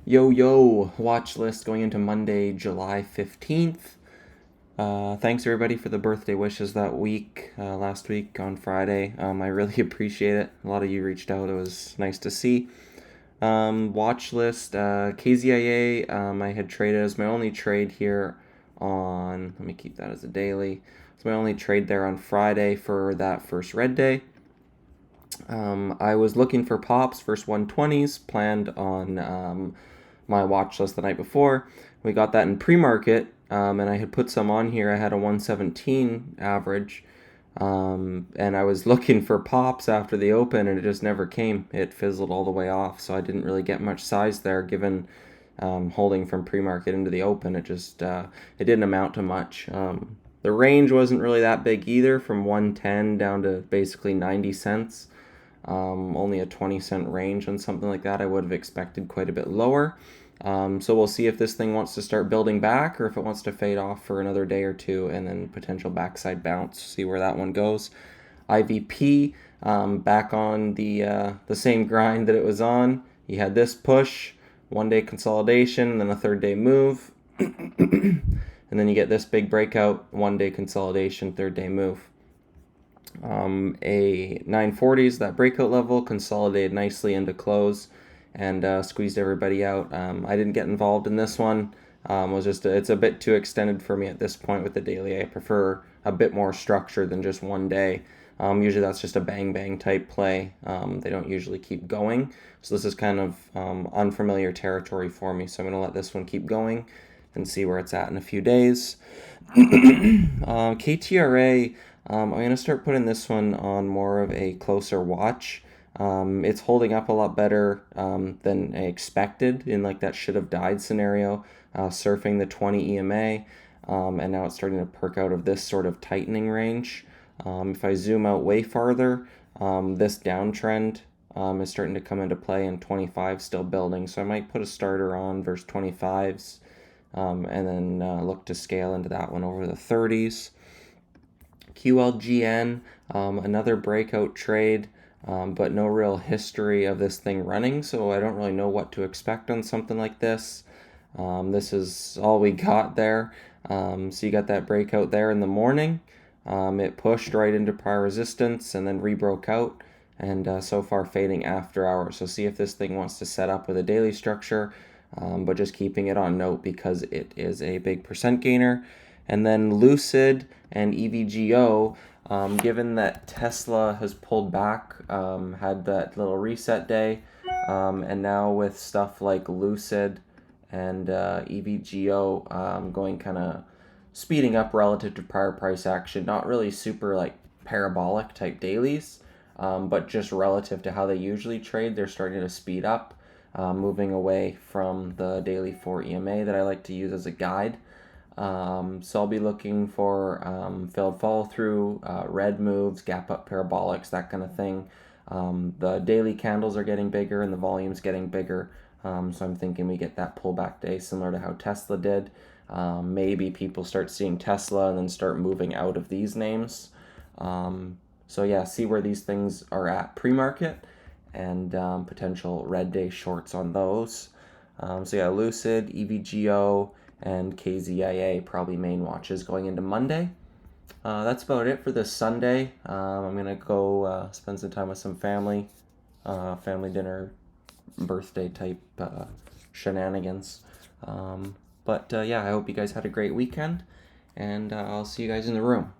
Yo, watch list going into Monday, July 15th. Thanks everybody for the birthday wishes that week, last week on Friday. I really appreciate it. A lot of you reached out. It was nice to see. Watch list, KZIA, I had traded as my only trade here let me keep that as a daily. It's my only trade there on Friday for that first red day. I was looking for pops, first 120s, planned on my watch list the night before. We got that in pre-market, and I had put some on here. I had a 117 average, and I was looking for pops after the open, and it just never came. It fizzled all the way off, so I didn't really get much size there, given holding from pre-market into the open. It didn't amount to much. The range wasn't really that big either, from 110 down to basically 90 cents. Only a 20-cent range on something like that. I would have expected quite a bit lower. So we'll see if this thing wants to start building back or if it wants to fade off for another day or two and then potential backside bounce. See where that one goes. IVP, back on the same grind that it was on. You had this push, 1 day consolidation, then a 3rd day move. And then you get this big breakout, 1 day consolidation, 3rd day move. A 940s, that breakout level, consolidated nicely into close and squeezed everybody out. I didn't get involved in this one. It's a bit too extended for me at this point with the daily. I prefer a bit more structure than just 1 day. Usually that's just a bang type play. They don't usually keep going. So this is kind of unfamiliar territory for me. So I'm going to let this one keep going and see where it's at in a few days. KTRA, I'm going to start putting this one on more of a closer watch. It's holding up a lot better than I expected in like that should have died scenario, surfing the 20 EMA, and now it's starting to perk out of this sort of tightening range. If I zoom out way farther, this downtrend is starting to come into play, and 25 still building, so I might put a starter on versus 25s, and then look to scale into that one over the 30s. QLGN, another breakout trade, but no real history of this thing running, so I don't really know what to expect on something like this. This is all we got there. So you got that breakout there in the morning. It pushed right into prior resistance and then rebroke out, and so far fading after hours. So see if this thing wants to set up with a daily structure, but just keeping it on note because it is a big percent gainer. And then Lucid and EVGO, given that Tesla has pulled back, had that little reset day, and now with stuff like Lucid and EVGO going kind of speeding up relative to prior price action, not really super like parabolic type dailies, but just relative to how they usually trade, they're starting to speed up, moving away from the daily 4 EMA that I like to use as a guide. So I'll be looking for failed follow through, red moves, gap up parabolics, that kind of thing. The daily candles are getting bigger and the volume's getting bigger. So I'm thinking we get that pullback day similar to how Tesla did. Maybe people start seeing Tesla and then start moving out of these names. So yeah, see where these things are at pre-market and potential red day shorts on those. So yeah, Lucid, EVGO, and KZIA, probably main watches going into Monday. That's about it for this Sunday. I'm going to go spend some time with some family dinner, birthday type shenanigans. But yeah, I hope you guys had a great weekend, and I'll see you guys in the room.